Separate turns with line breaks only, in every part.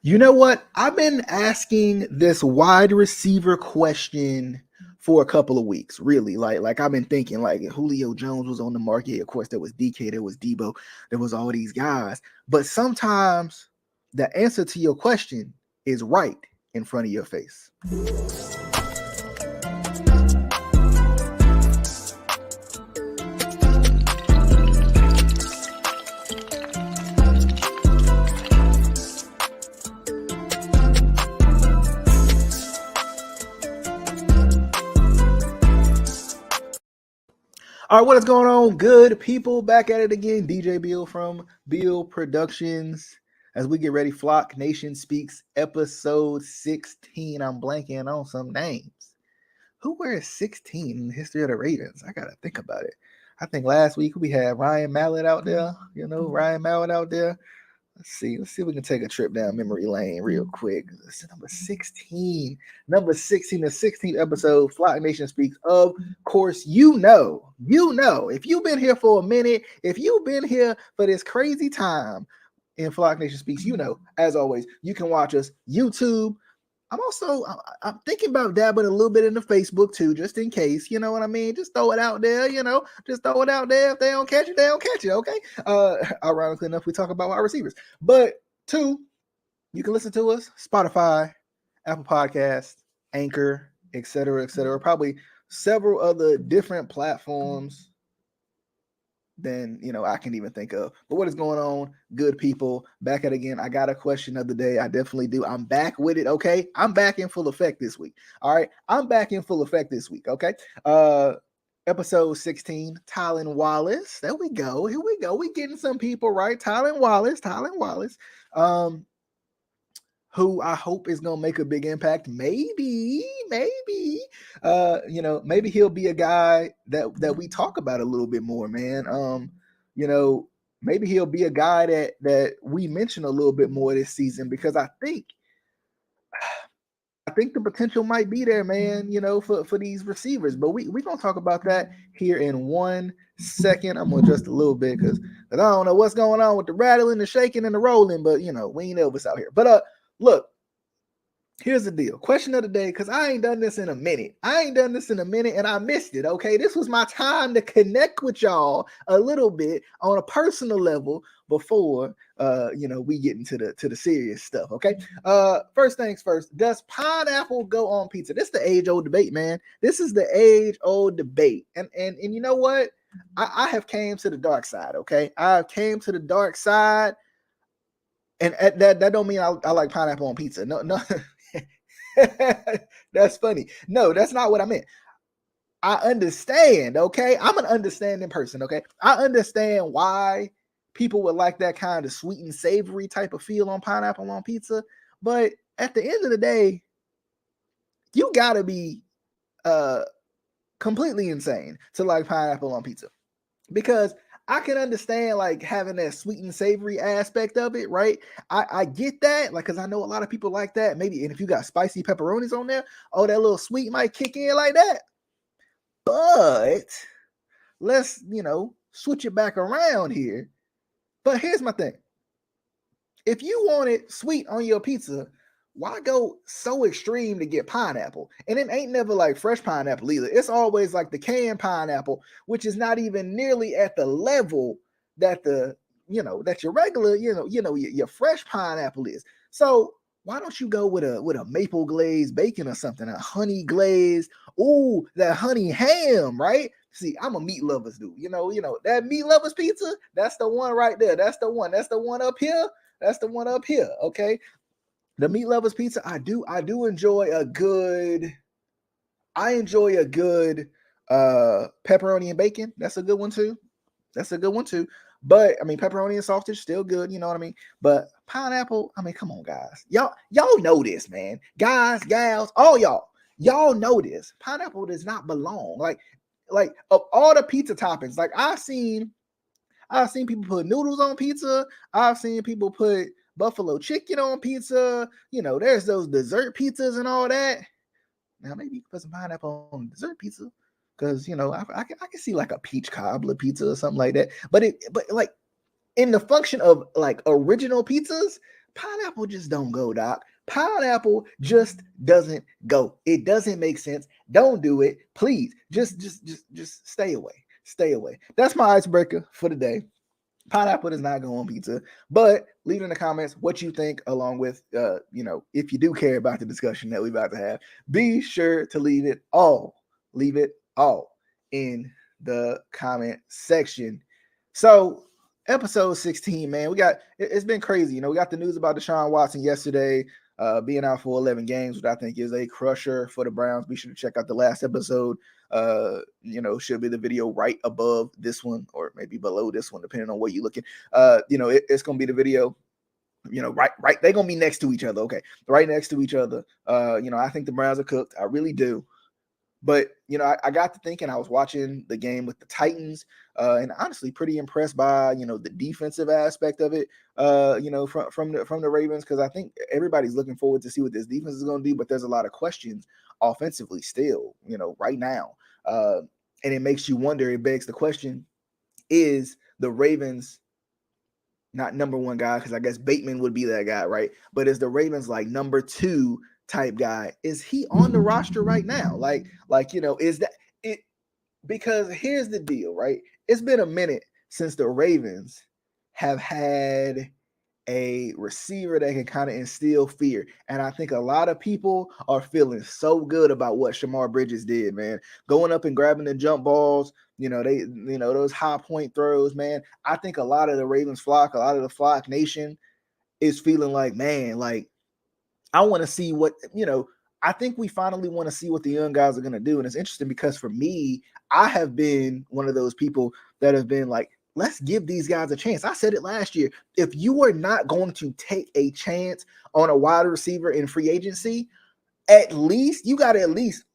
You know what? I've been asking this wide receiver question for a couple of weeks, really. Like I've been thinking, like Julio Jones was on the market. Of course, there was DK, there was Debo, there was all these guys. But sometimes the answer to your question is right in front of your face. All right, what is going on, good people? Back at it again. DJ Bill from Bill Productions. As we get ready, Flock Nation Speaks, episode 16. I'm blanking on some names. Who wears 16 in the history of the Ravens? I got to think about it. I think last week we had Ryan Mallett out there. Ryan Mallett out there. Let's see if we can take a trip down memory lane real quick. This is number 16. Number 16, the 16th episode, Flock Nation Speaks. Of course, you know, if you've been here for a minute, if you've been here for this crazy time in Flock Nation Speaks, as always, you can watch us YouTube. I'm thinking about dabbing a little bit in the Facebook too, just in case, you know what I mean? Just throw it out there, just throw it out there. If they don't catch it, they don't catch it, okay? Ironically enough, we talk about wide receivers. But two, you can listen to us, Spotify, Apple Podcasts, Anchor, etc., probably several other different platforms than I can even think of. But what is going on, good people? Back at it again. I got a question of the day. I definitely do. I'm back with it. Okay, I'm back in full effect this week. All right, I'm back in full effect this week. Okay, episode 16, Tylan Wallace. There we go. Here we go. We getting some people right. Tylan Wallace. Who I hope is gonna make a big impact. Maybe, maybe he'll be a guy that we talk about a little bit more, man. Maybe he'll be a guy that we mention a little bit more this season, because I think the potential might be there, man, for these receivers. But we're gonna talk about that here in 1 second. I'm gonna adjust a little bit because I don't know what's going on with the rattling, the shaking, and the rolling, but we ain't Elvis out here. But look, here's the deal. Question of the day, because I ain't done this in a minute. And I missed it, okay? This was my time to connect with y'all a little bit on a personal level before, we get into the serious stuff, okay? First things first, does pineapple go on pizza? This is the age-old debate, man. This is the age-old debate. And you know what? I have came to the dark side, okay? I came to the dark side. And that don't mean I like pineapple on pizza. No. That's funny. No, that's not what I meant. I understand, okay? I'm an understanding person, okay? I understand why people would like that kind of sweet and savory type of feel on pineapple on pizza. But at the end of the day, you gotta be completely insane to like pineapple on pizza. Because I can understand like having that sweet and savory aspect of it, right? I get that, like, because I know a lot of people like that. Maybe, and if you got spicy pepperonis on there, that little sweet might kick in like that. But let's, switch it back around here. But here's my thing. If you want it sweet on your pizza, why go so extreme to get pineapple? And it ain't never like fresh pineapple either. It's always like the canned pineapple, which is not even nearly at the level that that your regular, your fresh pineapple is. So why don't you go with a maple glazed bacon or something, a honey glazed, that honey ham, right? See, I'm a meat lovers dude. That meat lovers pizza, that's the one right there. That's the one up here. That's the one up here, okay? The meat lovers pizza, I do enjoy a good pepperoni and bacon. That's a good one too. But I mean, pepperoni and sausage still good, you know what I mean? But pineapple, I mean, come on, guys. Y'all know this, man. Guys, gals, all y'all know this. Pineapple does not belong. Like of all the pizza toppings, like I've seen people put noodles on pizza. I've seen people put buffalo chicken on pizza. There's those dessert pizzas and all that. Now maybe you can put some pineapple on dessert pizza, because I can see like a peach cobbler pizza or something like that. But like in the function of like original pizzas, Pineapple just don't go, Doc. Pineapple just doesn't go. It doesn't make sense. Don't do it. Please. Just stay away. Stay away. That's my icebreaker for the day. Pineapple does not go on pizza, but leave in the comments what you think, along with, if you do care about the discussion that we're about to have, be sure to leave it all in the comment section. So, episode 16, man, it's been crazy. We got the news about Deshaun Watson yesterday, being out for 11 games, which I think is a crusher for the Browns. Be sure to check out the last episode. Should be the video right above this one, or maybe below this one, depending on where you're looking. It's gonna be the video, right. They're gonna be next to each other. Okay, right next to each other. I think the Browns are cooked. I really do. But I got to thinking. I was watching the game with the Titans, and honestly, pretty impressed by the defensive aspect of it. From the Ravens, because I think everybody's looking forward to see what this defense is going to do. But there's a lot of questions offensively still, right now, and it makes you wonder. It begs the question: is the Ravens not number one guy? Because I guess Bateman would be that guy, right? But is the Ravens like number two type guy? Is he on the roster right now? Is that it? Because here's the deal, right? It's been a minute since the Ravens have had a receiver that can kind of instill fear. And I think a lot of people are feeling so good about what Shamar Bridges did, man. Going up and grabbing the jump balls, those high point throws, man. I think a lot of the Ravens flock, a lot of the flock nation is feeling like, man, like, I want to see what, I think we finally want to see what the young guys are going to do. And it's interesting because for me, I have been one of those people that have been like, let's give these guys a chance. I said it last year. If you are not going to take a chance on a wide receiver in free agency, at least you got to at least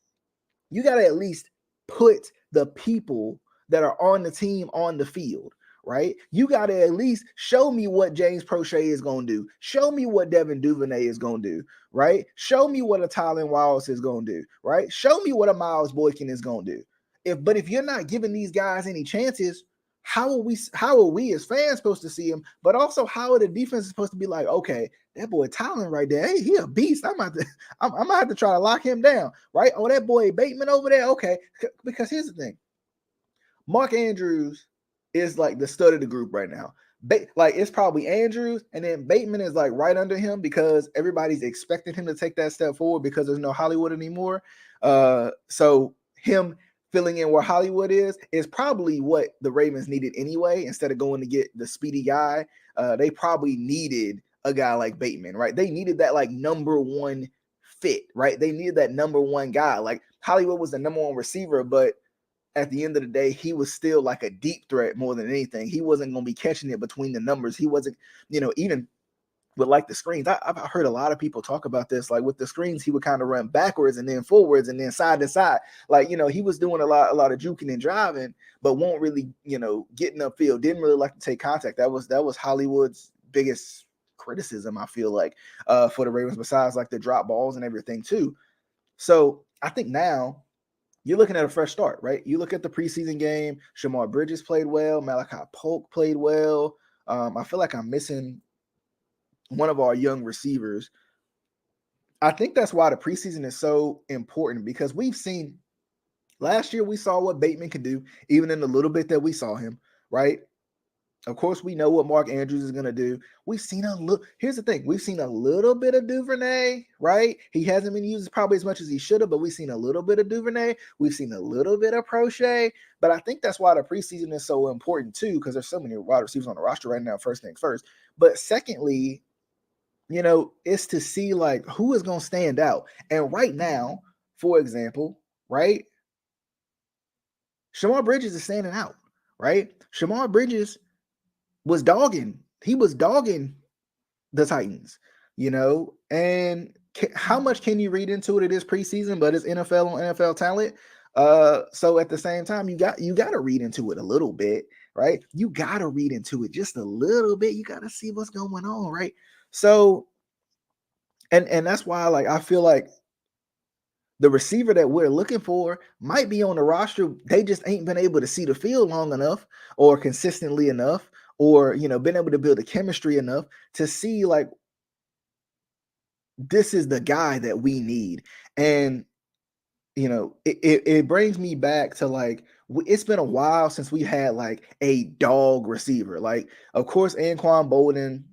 put the people that are on the team on the field, right? You got to at least show me what James Prochet is going to do. Show me what Devin Duvernay is going to do, right? Show me what a Tylen Wallace is going to do, right? Show me what a Miles Boykin is going to do. But if you're not giving these guys any chances, how are we as fans supposed to see him? But also, how are the defense supposed to be like, okay, that boy Tylen right there, hey, he a beast. I'm gonna have to try to lock him down, right? Oh, that boy Bateman over there, okay. Because here's the thing, Mark Andrews is like the stud of the group right now. It's probably Andrews, and then Bateman is like right under him because everybody's expecting him to take that step forward because there's no Hollywood anymore. So him filling in where Hollywood is probably what the Ravens needed anyway. Instead of going to get the speedy guy, they probably needed a guy like Bateman, right? They needed that like number one fit, right? They needed that number one guy. Like Hollywood was the number one receiver, but at the end of the day, he was still like a deep threat more than anything. He wasn't going to be catching it between the numbers. He wasn't, even with like the screens. I've heard a lot of people talk about this. Like with the screens, he would kind of run backwards and then forwards and then side to side. Like, he was doing a lot of juking and driving, but won't really, getting upfield. Didn't really like to take contact. That was Hollywood's biggest criticism, I feel like, for the Ravens, besides like the drop balls and everything too. So I think now you're looking at a fresh start, right? You look at the preseason game. Shamar Bridges played well. Malachi Polk played well. I feel like I'm missing one of our young receivers. I think that's why the preseason is so important, because we've seen last year, we saw what Bateman could do, even in the little bit that we saw him, right? Of course, we know what Mark Andrews is going to do. We've seen a little. Here's the thing: we've seen a little bit of Duvernay, right? He hasn't been used probably as much as he should have, but we've seen a little bit of Duvernay. We've seen a little bit of Prochet. But I think that's why the preseason is so important too, because there's so many wide receivers on the roster right now. First things first. But secondly, it's to see like who is going to stand out. And right now, for example, right, Shamar Bridges is standing out, right? Shamar Bridges was dogging. He was dogging the Titans, and how much can you read into it? It is preseason, but it's NFL on NFL talent. So at the same time, you got to read into it a little bit, right? You got to read into it just a little bit. You got to see what's going on, right? So, and that's why, like, I feel like the receiver that we're looking for might be on the roster. They just ain't been able to see the field long enough or consistently enough, or been able to build a chemistry enough to see like this is the guy that we need. And it brings me back to like it's been a while since we had like a dog receiver. Like, of course, Anquan Bolden,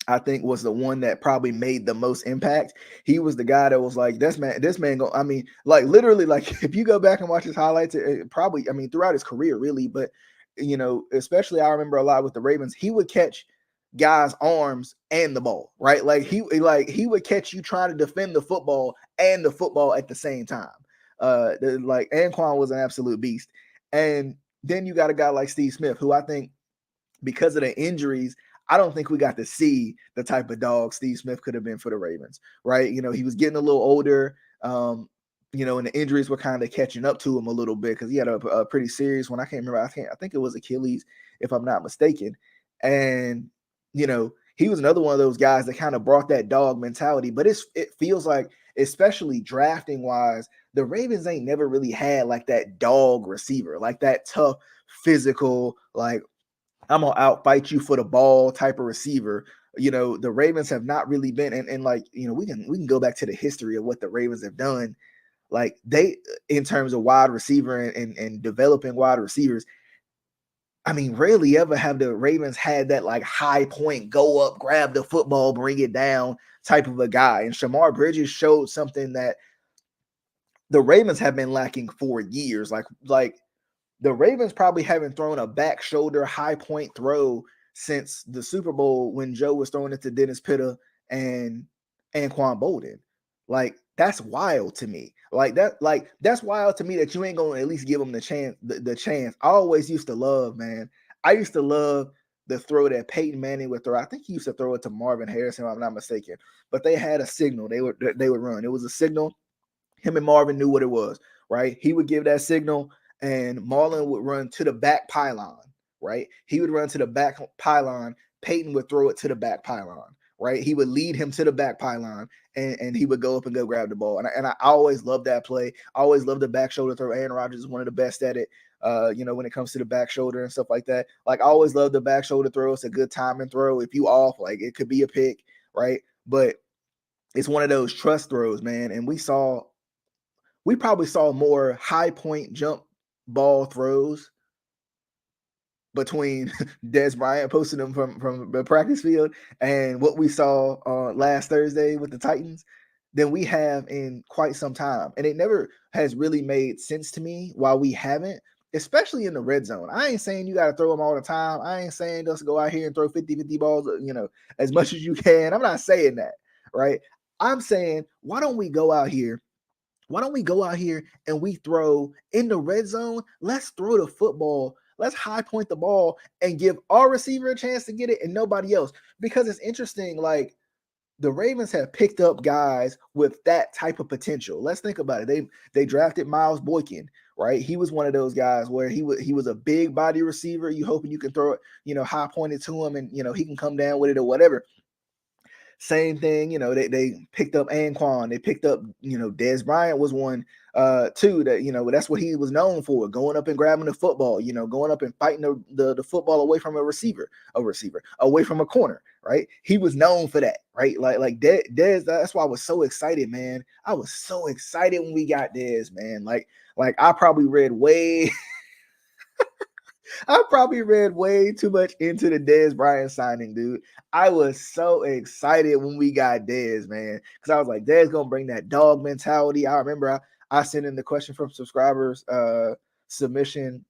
I think, was the one that probably made the most impact. He was the guy that was like, this man go. I mean, like literally, like if you go back and watch his highlights, probably, I mean, throughout his career, really, but especially I remember a lot with the Ravens, he would catch guys' arms and the ball, right? Like he would catch you trying to defend the football and the football at the same time. Like Anquan was an absolute beast. And then you got a guy like Steve Smith, who I think, because of the injuries, I don't think we got to see the type of dog Steve Smith could have been for the Ravens, right? He was getting a little older, and the injuries were kind of catching up to him a little bit because he had a pretty serious one. I can't remember. I think it was Achilles, if I'm not mistaken. And, he was another one of those guys that kind of brought that dog mentality. But it feels like, especially drafting wise, the Ravens ain't never really had like that dog receiver, like that tough, physical, like, I'm gonna outfight you for the ball type of receiver. The Ravens have not really been, and like, we can go back to the history of what the Ravens have done. Like, they, in terms of wide receiver and developing wide receivers, I mean, rarely ever have the Ravens had that like high point, go up, grab the football, bring it down type of a guy. And Shamar Bridges showed something that the Ravens have been lacking for years. Like the Ravens probably haven't thrown a back shoulder high point throw since the Super Bowl when Joe was throwing it to Dennis Pitta and Anquan Bolden. Like, that's wild to me. That's wild to me that you ain't gonna at least give them the chance. The chance. I always used to love, man. I used to love the throw that Peyton Manning would throw. I think he used to throw it to Marvin Harrison, if I'm not mistaken. But they had a signal they would run. It was a signal. Him and Marvin knew what it was, right? He would give that signal, and Marlon would run to the back pylon, right? He would run to the back pylon. Peyton would throw it to the back pylon, right? He would lead him to the back pylon, and he would go up and go grab the ball. And I always loved that play. I always loved the back shoulder throw. Aaron Rodgers is one of the best at it, when it comes to the back shoulder and stuff like that. Like, I always loved the back shoulder throw. It's a good time and throw. If you off, like, it could be a pick, right? But it's one of those trust throws, man. And we probably saw more high point jump ball throws between Dez Bryant posting them from the practice field and what we saw last Thursday with the Titans than we have in quite some time. And it never has really made sense to me why we haven't, especially in the red zone. I ain't saying you got to throw them all the time. I ain't saying just go out here and throw 50-50 balls, as much as you can. I'm not saying that, right? I'm saying, why don't we go out here and we throw in the red zone? Let's throw the football. Let's high point the ball and give our receiver a chance to get it and nobody else. Because it's interesting, like, the Ravens have picked up guys with that type of potential. Let's think about it. They drafted Miles Boykin, right? He was one of those guys where he was a big body receiver. You hoping you can throw it, high pointed to him, and he can come down with it or whatever. Same thing, they picked up Anquan. They picked up, Dez Bryant was one too, that, that's what he was known for, going up and grabbing the football, going up and fighting the football away from a receiver, away from a corner, right? He was known for that, right? Like Dez, that's why I was so excited, man. I was so excited when we got Dez, man. Like I probably read way I probably read way too much into the Dez Bryant signing, dude. I was so excited when we got Dez, man, because I was like, Dez gonna bring that dog mentality. I remember I sent in the question from subscribers submission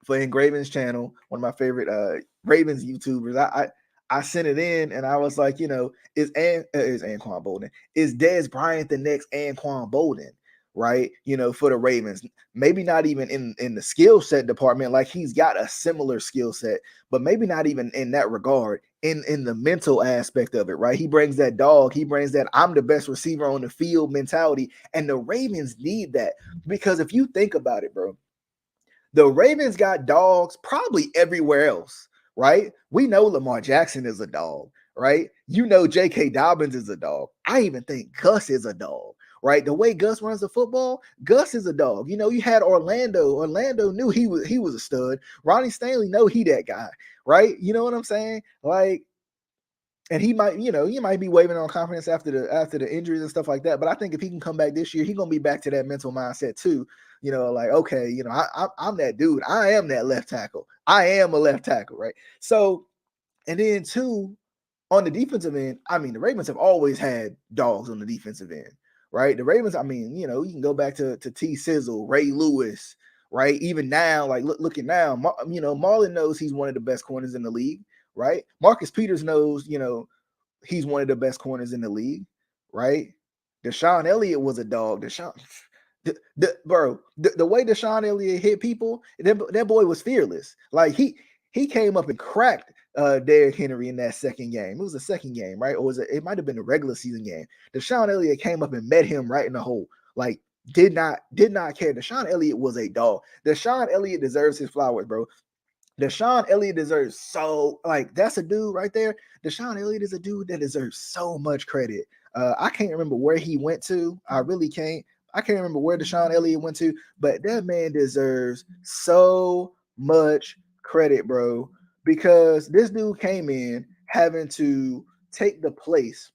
for Engraven's channel, one of my favorite Ravens YouTubers. I sent it in and I was like, is Anquan Bolden? Is Dez Bryant the next Anquan Bolden? Right, for the Ravens, maybe not even in the skill set department. Like, he's got a similar skill set, but maybe not even in that regard. In the mental aspect of it, right? He brings that dog. He brings that I'm the best receiver on the field mentality, and the Ravens need that, because if you think about it, bro, the Ravens got dogs probably everywhere else, right? We know Lamar Jackson is a dog, right? J.K. Dobbins is a dog. I even think Gus is a dog, right? The way Gus runs the football, Gus is a dog. You had Orlando. Orlando knew he was a stud. Ronnie Stanley know he that guy, right? You know what I'm saying? Like, And he might, you might be waving on confidence after the injuries and stuff like that. But I think if he can come back this year, he's gonna be back to that mental mindset too. Like, okay, I'm that dude. I am that left tackle. I am a left tackle, right? So, and then two, on the defensive end, I mean, the Ravens have always had dogs on the defensive end, right? The Ravens, I mean, you can go back to T Sizzle, Ray Lewis, right? Even now, like looking now, Marlon knows he's one of the best corners in the league, right? Marcus Peters knows, he's one of the best corners in the league, right? Deshaun Elliott was a dog. The way Deshaun Elliott hit people, that boy was fearless. Like he came up and cracked Derrick Henry in that second game. It was the second game, right? Or was it? It might have been a regular season game. Deshaun Elliott came up and met him right in the hole. Like did not care. Deshaun Elliott was a dog. Deshaun Elliott deserves his flowers, bro. Deshaun Elliott deserves that's a dude right there. Deshaun Elliott is a dude that deserves so much credit. I can't remember where he went to. I really can't. I can't remember where Deshaun Elliott went to, but that man deserves so much credit, bro, because this dude came in having to take the place,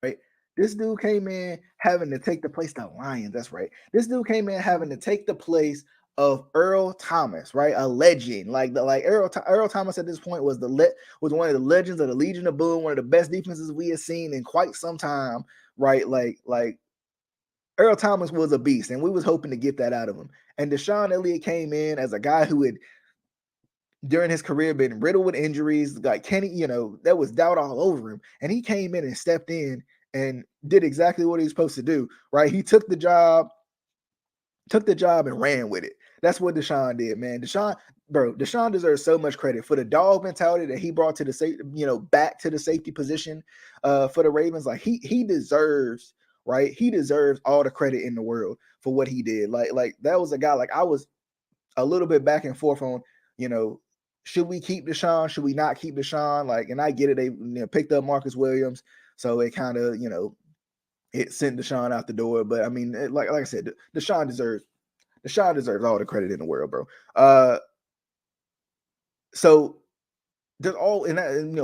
right? This dude came in having to take the place of the Lions. That's right. This dude came in having to take the place of Earl Thomas, right? A legend. Like Earl Thomas at this point was was one of the legends of the Legion of Boom, one of the best defenses we have seen in quite some time, right? Like Earl Thomas was a beast, and we was hoping to get that out of him. And Deshaun Elliott came in as a guy who had during his career been riddled with injuries. Like Kenny, there was doubt all over him. And he came in and stepped in and did exactly what he was supposed to do, right? He took the job and ran with it. That's what Deshaun did, man. Deshaun deserves so much credit for the dog mentality that he brought to the safety, back to the safety position for the Ravens. Like he deserves, right? He deserves all the credit in the world for what he did. Like that was a guy, like I was a little bit back and forth on, should we keep Deshaun? Should we not keep Deshaun? Like, and I get it. They picked up Marcus Williams. So it kind of, it sent Deshaun out the door. But I mean, like I said, Deshaun deserves all the credit in the world, bro. So there's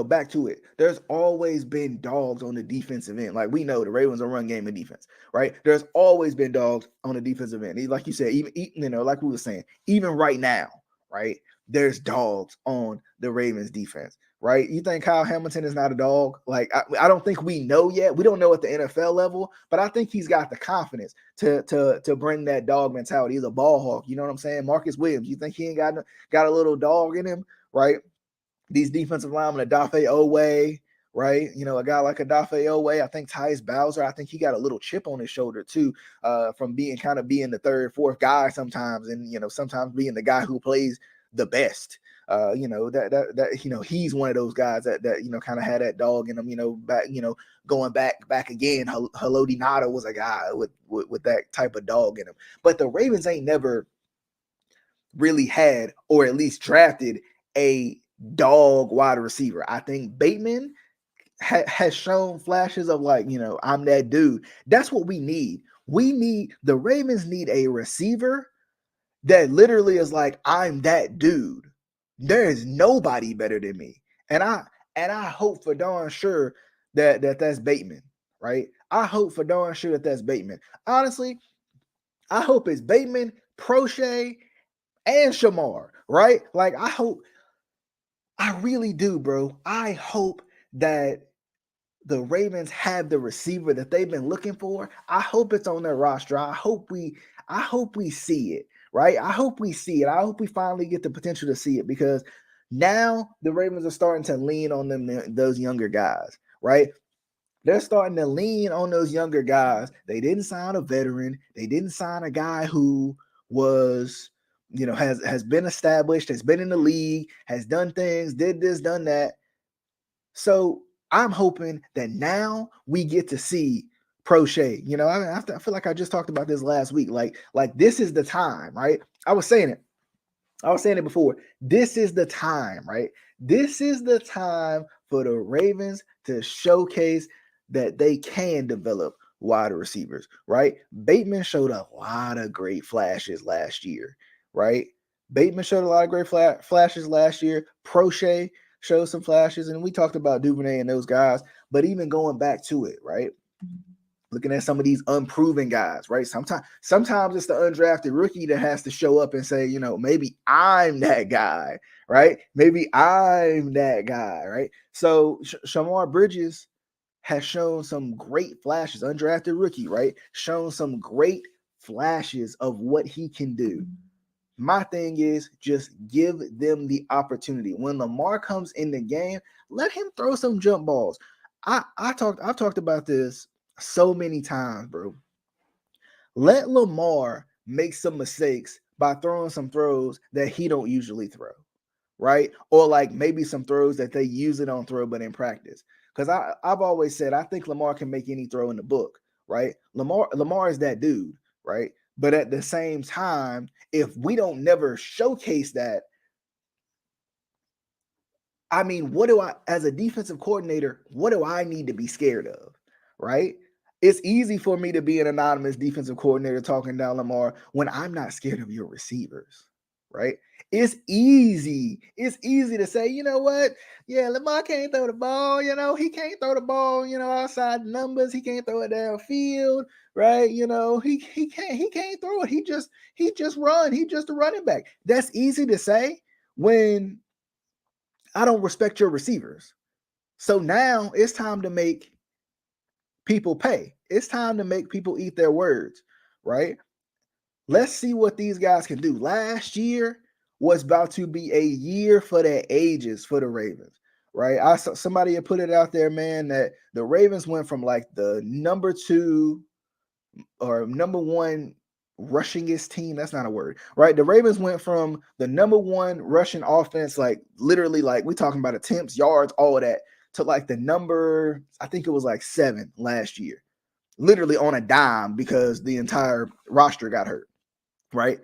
back to it. There's always been dogs on the defensive end. Like we know the Ravens are run game and defense, right? There's always been dogs on the defensive end. Like you said, even like we were saying, even right now, right? There's dogs on the Ravens defense, right? You think Kyle Hamilton is not a dog? Like I don't think we know yet. We don't know at the NFL level, but I think he's got the confidence to bring that dog mentality. He's a ball hawk. You know what I'm saying? Marcus Williams. You think he ain't got a little dog in him, right? These defensive linemen, Adafe Owe, right? A guy like Adafe Owe, I think Tyus Bowser, I think he got a little chip on his shoulder too, from being the third, fourth guy sometimes, and sometimes being the guy who plays the best. He's one of those guys that kind of had that dog in him. Back going back again. Haloti Ngata was a guy with that type of dog in him, but the Ravens ain't never really had, or at least drafted, a dog wide receiver. I think Bateman has shown flashes of I'm that dude. That's what we need. The Ravens need a receiver that literally is like, I'm that dude. There is nobody better than me. And I hope for darn sure that's Bateman, right? I hope for darn sure that's Bateman. Honestly, I hope it's Bateman, Prochet, and Shamar, right? Like I really do, bro. I hope that the Ravens have the receiver that they've been looking for. I hope it's on their roster. I hope we see it, right? I hope we see it. I hope we finally get the potential to see it, because now the Ravens are starting to lean on those younger guys, right? They're starting to lean on those younger guys. They didn't sign a veteran. They didn't sign a guy who was, has been established, has been in the league, has done things, did this, done that. So I'm hoping that now we get to see Prochet. I feel like I just talked about this last week. Like this is the time, right? I was saying it before. This is the time, right? This is the time for the Ravens to showcase that they can develop wide receivers, right? Bateman showed a lot of great flashes last year, right? Bateman showed a lot of great flashes last year. Prochet showed some flashes, and we talked about Duvernay and those guys. But even going back to it, right? Looking at some of these unproven guys, right? Sometimes it's the undrafted rookie that has to show up and say, maybe I'm that guy, right? Maybe I'm that guy, right? So Shamar Bridges has shown some great flashes, undrafted rookie, right? Shown some great flashes of what he can do. My thing is just give them the opportunity. When Lamar comes in the game, let him throw some jump balls. I've talked about this so many times, bro. Let Lamar make some mistakes by throwing some throws that he don't usually throw, right? Or like maybe some throws that they usually don't throw, but in practice. Because I've always said I think Lamar can make any throw in the book, right? Lamar is that dude, right? But at the same time, if we don't never showcase that, I mean, what do I, as a defensive coordinator, what do I need to be scared of, right? It's easy for me to be an anonymous defensive coordinator talking down Lamar when I'm not scared of your receivers, right? It's easy. It's easy to say, you know what? Yeah, Lamar can't throw the ball. He can't throw the ball. Outside the numbers, he can't throw it downfield, right? He can't throw it. He just run. He just a running back. That's easy to say when I don't respect your receivers. So now it's time to make people pay. It's time to make people eat their words, right? Let's see what these guys can do. Last year was about to be a year for the ages for the Ravens, right? I saw somebody had put it out there, man, that the Ravens went from like the number 2 or number 1 rushingest team. That's not a word, right? The Ravens went from the number 1 rushing offense, like literally, like we talking about attempts, yards, all of that, to like the number, I think it was like 7 last year, literally on a dime because the entire roster got hurt, right?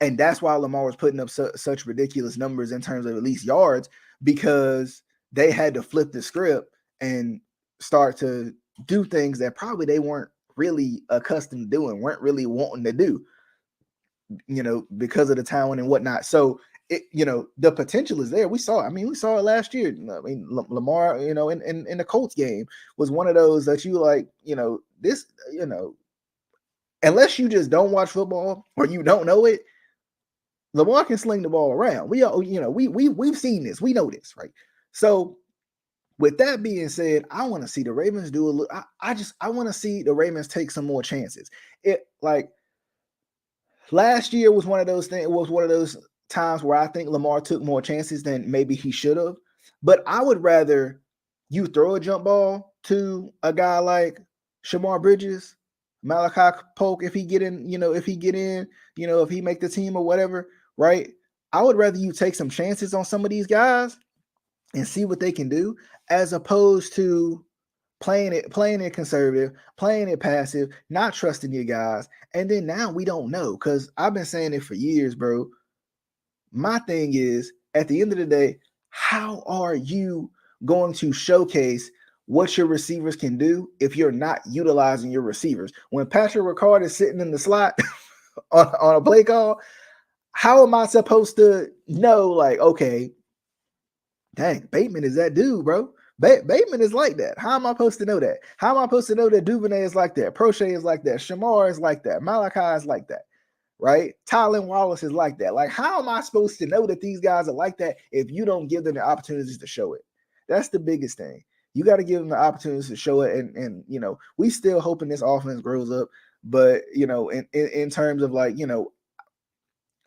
And that's why Lamar was putting up such ridiculous numbers in terms of at least yards, because they had to flip the script and start to do things that probably they weren't really accustomed to doing, weren't really wanting to do, because of the talent and whatnot. So the potential is there. We saw it. I mean, we saw it last year. I mean, Lamar, in the Colts game was one of those that you like, this, unless you just don't watch football or you don't know it, Lamar can sling the ball around. We all, we've seen this. We know this, right? So with that being said, I want to see the Ravens do a little. I want to see the Ravens take some more chances. It like last year was one of those things. Was one of those times where I think Lamar took more chances than maybe he should have. But I would rather you throw a jump ball to a guy like Shamar Bridges, Malachi Polk, if he get in, if he make the team or whatever, right? I would rather you take some chances on some of these guys and see what they can do, as opposed to playing it conservative, playing it passive, not trusting your guys. And then now we don't know, because I've been saying it for years, bro. My thing is, at the end of the day, how are you going to showcase what your receivers can do if you're not utilizing your receivers? When Patrick Ricard is sitting in the slot on a play call, how am I supposed to know, like, okay, dang, Bateman is that dude, bro? Bateman is like that. How am I supposed to know that? How am I supposed to know that Duvernay is like that? Prochet is like that. Shamar is like that. Malachi is like that, right? Tylen Wallace is like that. Like, how am I supposed to know that these guys are like that if you don't give them the opportunities to show it? That's the biggest thing. You got to give them the opportunities to show it. And we still hoping this offense grows up. But, in terms of like,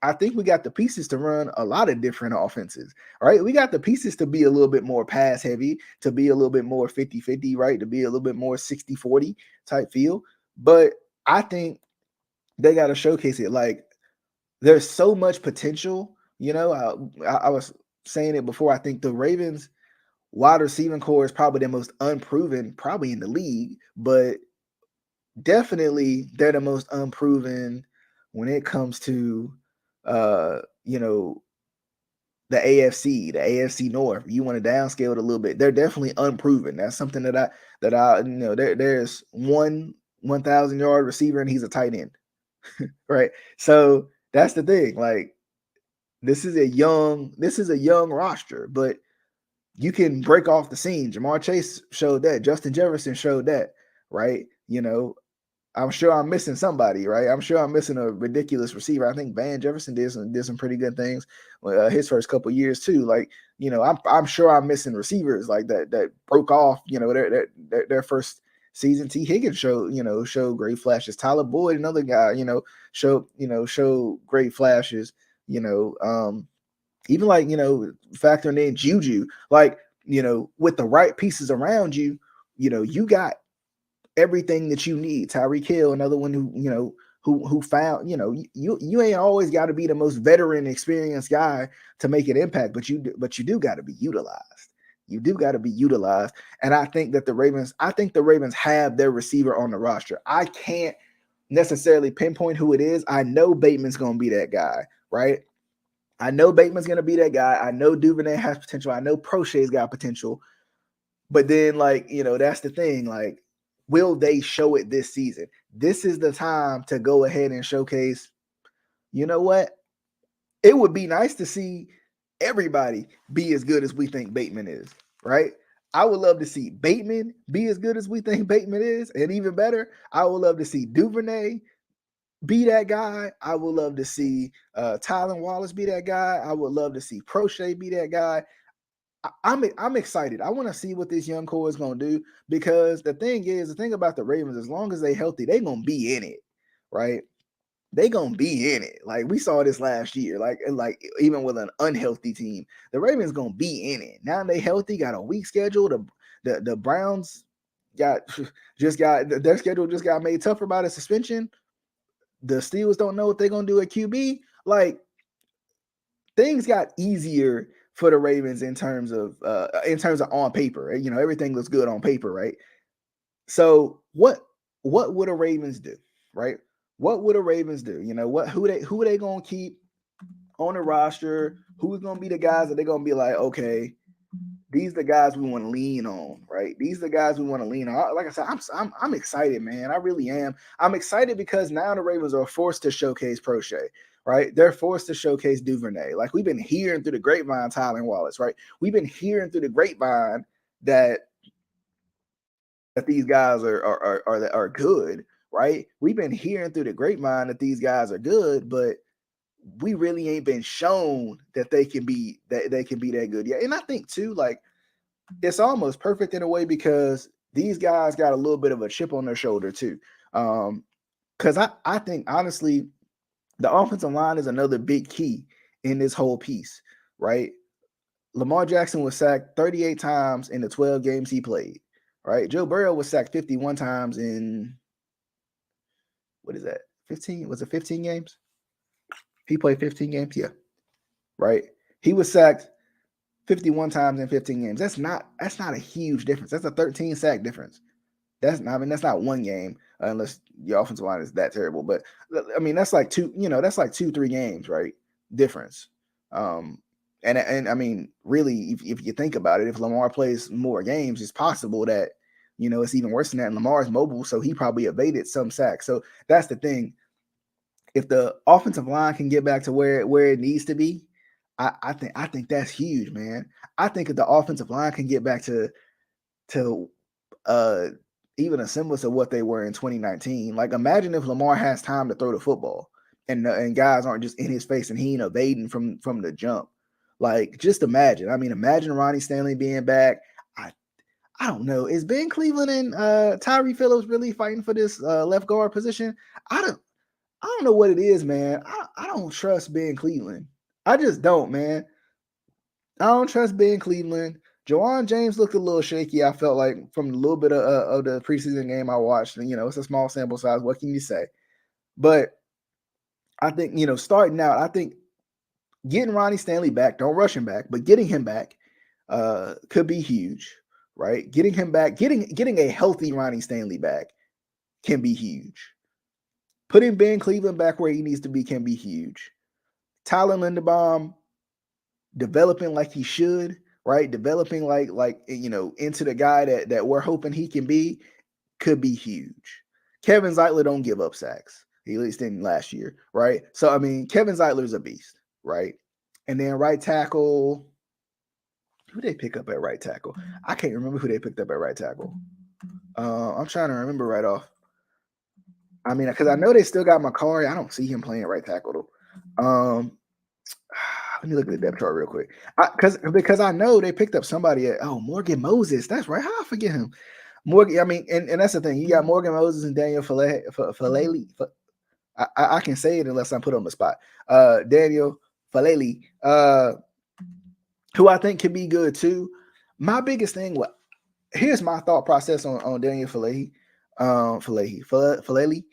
I think we got the pieces to run a lot of different offenses, right? We got the pieces to be a little bit more pass heavy, to be a little bit more 50-50, right? To be a little bit more 60-40 type feel. But I think they got to showcase it. Like, there's so much potential. I was saying it before. I think the Ravens wide receiving core is probably the most unproven, probably in the league, but definitely they're the most unproven when it comes to the AFC North. You want to downscale it a little bit. They're definitely unproven. That's something there's 1,000-yard receiver and he's a tight end. Right. So that's the thing. Like, this is a young roster, but you can break off the scene. Jamar Chase showed that. Justin Jefferson showed that, right? I'm sure I'm missing somebody, right? I'm sure I'm missing a ridiculous receiver. I think Van Jefferson did some pretty good things his first couple years too. Like, I'm sure I'm missing receivers like that broke off, their first season. T. Higgins showed great flashes. Tyler Boyd, another guy, showed great flashes. Even like factoring in Juju, like with the right pieces around you, you got everything that you need. Tyreek Hill, another one who found, you ain't always got to be the most veteran, experienced guy to make an impact, but you do got to be utilized. You do got to be utilized. And I think the Ravens have their receiver on the roster. I can't necessarily pinpoint who it is. I know Bateman's going to be that guy, right? I know Bateman's going to be that guy. I know Duvernay has potential. I know Prochet's got potential. But then, like, that's the thing. Like, will they show it this season? This is the time to go ahead and showcase. You know what? It would be nice to see everybody be as good as we think Bateman is, right? I would love to see Bateman be as good as we think Bateman is, and even better, I would love to see Duvernay be that guy. I would love to see Tylen Wallace be that guy. I would love to see Prochet be that guy. I'm excited. I want to see what this young core is going to do, because the thing about the Ravens, as long as they healthy, they going to be in it, right? They going to be in it. Like we saw this last year, like even with an unhealthy team, the Ravens going to be in it. Now they healthy, got a weak schedule. The Browns got their schedule just got made tougher by the suspension. The Steelers don't know what they're going to do at QB. Like, things got easier for the Ravens in terms of on paper. Everything looks good on paper, right? So what would the Ravens do, right? What would the Ravens do? Who are they gonna keep on the roster? Who's gonna be the guys that they're gonna be like, okay, these are the guys we want to lean on, right? These are the guys we want to lean on. Like I said, I'm excited, man. I really am. I'm excited because now the Ravens are forced to showcase Prochet, right? They're forced to showcase Duvernay. Like, we've been hearing through the grapevine, Tylen Wallace, right? We've been hearing through the grapevine that these guys are good, right? We've been hearing through the grapevine that these guys are good, but we really ain't been shown that they can be that good yet. And I think too, like, it's almost perfect in a way because these guys got a little bit of a chip on their shoulder too. Because I think honestly, the offensive line is another big key in this whole piece, right? Lamar Jackson was sacked 38 times in the 12 games he played, right? Joe Burrow was sacked 51 times in, what is that? 15? Was it 15 games? He played 15 games? Yeah. Right? He was sacked 51 times in 15 games. That's not a huge difference. That's a 13 sack difference. That's not one game unless your offensive line is that terrible. But I mean, that's like two, that's like 2-3 games, right? Difference. And I mean, really, if you think about it, if Lamar plays more games, it's possible that, it's even worse than that. And Lamar's mobile, so he probably evaded some sacks. So that's the thing. If the offensive line can get back to where it needs to be, I think that's huge, man. I think if the offensive line can get back to uh even a semblance of what they were in 2019. Like, imagine if Lamar has time to throw the football and guys aren't just in his face and he ain't evading from the jump. Like, just imagine. I mean, imagine Ronnie Stanley being back. I don't know. Is Ben Cleveland and Tyree Phillips really fighting for this left guard position? I don't know what it is, man. I don't trust Ben Cleveland. I just don't, man. I don't trust Ben Cleveland. Jawan James looked a little shaky, I felt like, from a little bit of the preseason game I watched. And, it's a small sample size. What can you say? But I think, starting out, I think getting Ronnie Stanley back, don't rush him back, but getting him back could be huge, right? Getting him back, getting a healthy Ronnie Stanley back can be huge. Putting Ben Cleveland back where he needs to be can be huge. Tyler Linderbaum developing like he should, right? Developing like into the guy that we're hoping he can be, could be huge. Kevin Zeitler don't give up sacks. He at least didn't last year, right? So I mean, Kevin Zeitler's a beast, right? And then right tackle, who they pick up at right tackle? I can't remember who they picked up at right tackle. I'm trying to remember right off. I mean, because I know they still got Macari. I don't see him playing right tackle though. Let me look at the depth chart real quick. Because I know they picked up somebody at Morgan Moses. That's right. How I forget him? Morgan. I mean, and that's the thing. You got Morgan Moses and Daniel Falele. I can say it unless I'm put on the spot. Daniel Falele, who I think can be good too. My biggest thing, here's my thought process on Daniel Falele. Falele.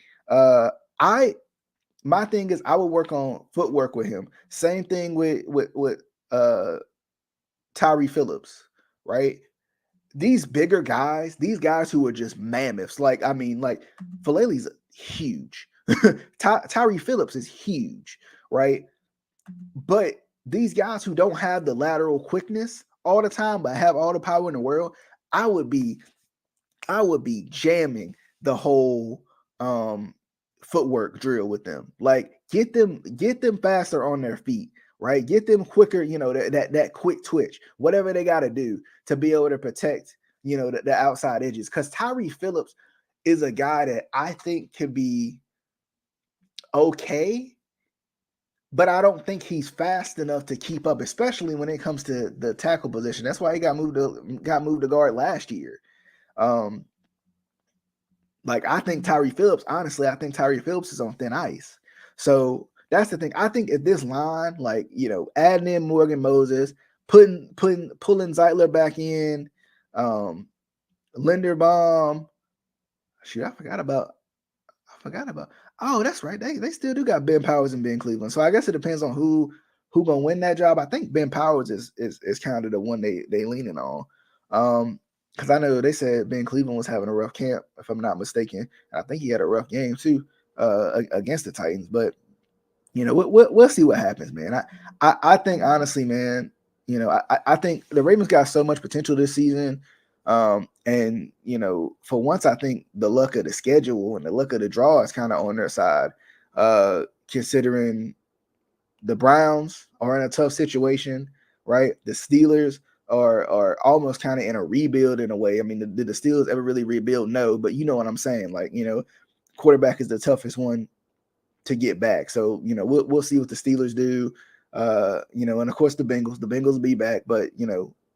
My thing is I would work on footwork with him. Same thing with Tyree Phillips, right? These bigger guys, these guys who are just mammoths. Like Falele's huge. Tyree Phillips is huge, right? But these guys who don't have the lateral quickness all the time, but have all the power in the world, I would be jamming the whole footwork drill with them. Like get them faster on their feet, right? Get them quicker, that quick twitch, whatever they got to do to be able to protect, the outside edges. Because Tyree Phillips is a guy that I think could be okay, but I don't think he's fast enough to keep up, especially when it comes to the tackle position. That's why he got moved to guard last year. I think Tyree Phillips, honestly, is on thin ice. So that's the thing. I think at this line, adding in Morgan Moses, pulling Zeitler back in, Linderbaum. Shoot, I forgot about. Oh, that's right. They still do got Ben Powers and Ben Cleveland. So I guess it depends on who gonna win that job. I think Ben Powers is kind of the one they leaning on. Because I know they said Ben Cleveland was having a rough camp, if I'm not mistaken. I think he had a rough game too against the Titans. But we'll see what happens, man. I think honestly, man, I think the Ravens got so much potential this season. And for once, I think the luck of the schedule and the luck of the draw is kind of on their side. Considering the Browns are in a tough situation, right? The Steelers are almost kind of in a rebuild in a way. I mean, did the Steelers ever really rebuild? No, but you know what I'm saying. Quarterback is the toughest one to get back. So, we'll see what the Steelers do. And of course the Bengals will be back, but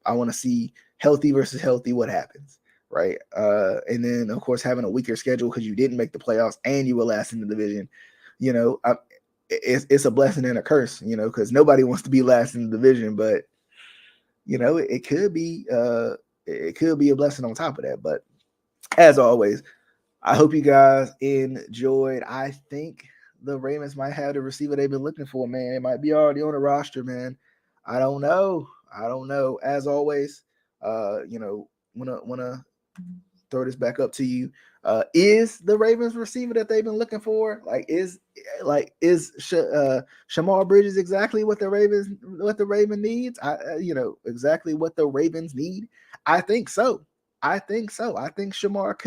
I want to see healthy versus healthy, what happens, right? And then of course having a weaker schedule because you didn't make the playoffs and you were last in the division, it's a blessing and a curse, because nobody wants to be last in the division, but it could be a blessing on top of that. But as always, I hope you guys enjoyed. I think the Ravens might have the receiver they've been looking for, man. It might be already on the roster, man. I don't know. As always, wanna throw this back up to you. Is the Ravens receiver that they've been looking for? Is Shamar Bridges exactly what the Raven needs? Exactly what the Ravens need. I think so. I think Shamar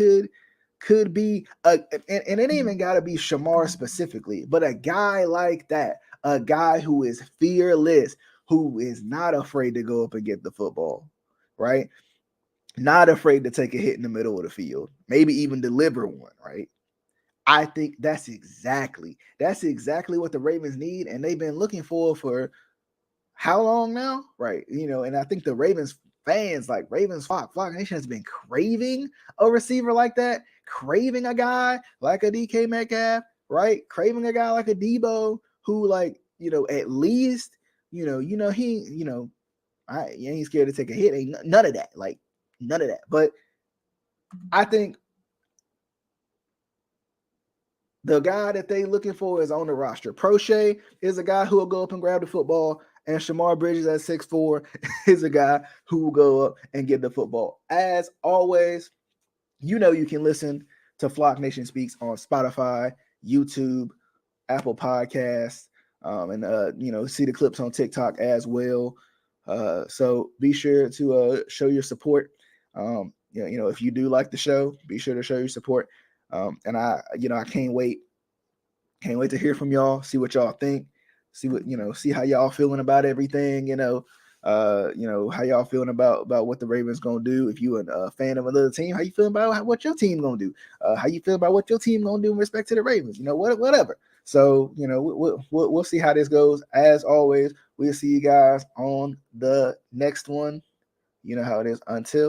could be and it ain't even got to be Shamar specifically, but a guy like that, a guy who is fearless, who is not afraid to go up and get the football, right? Not afraid to take a hit in the middle of the field, maybe even deliver one, right? I think that's exactly what the Ravens need, and they've been looking for how long now, right? And I think the Ravens fans, like Ravens Flock Nation, has been craving a receiver like that, craving a guy like a DK Metcalf, right? Craving a guy like a Debo who, at least, he, he ain't scared to take a hit. Ain't none of that, none of that. But I think the guy that they looking for is on the roster. Prochet is a guy who will go up and grab the football, and Shamar Bridges at 6'4" is a guy who will go up and get the football. As always, you can listen to Flock Nation Speaks on Spotify, YouTube, Apple Podcasts, and see the clips on TikTok as well. So be sure to show your support. If you do like the show, be sure to show your support. And I can't wait to hear from y'all, see what y'all think, see how y'all feeling about everything, How y'all feeling about what the Ravens gonna do? If you a fan of another team, how you feeling about what your team gonna do? How you feel about what your team gonna do in respect to the Ravens? Whatever. So we'll see how this goes. As always, we'll see you guys on the next one. You know how it is. Until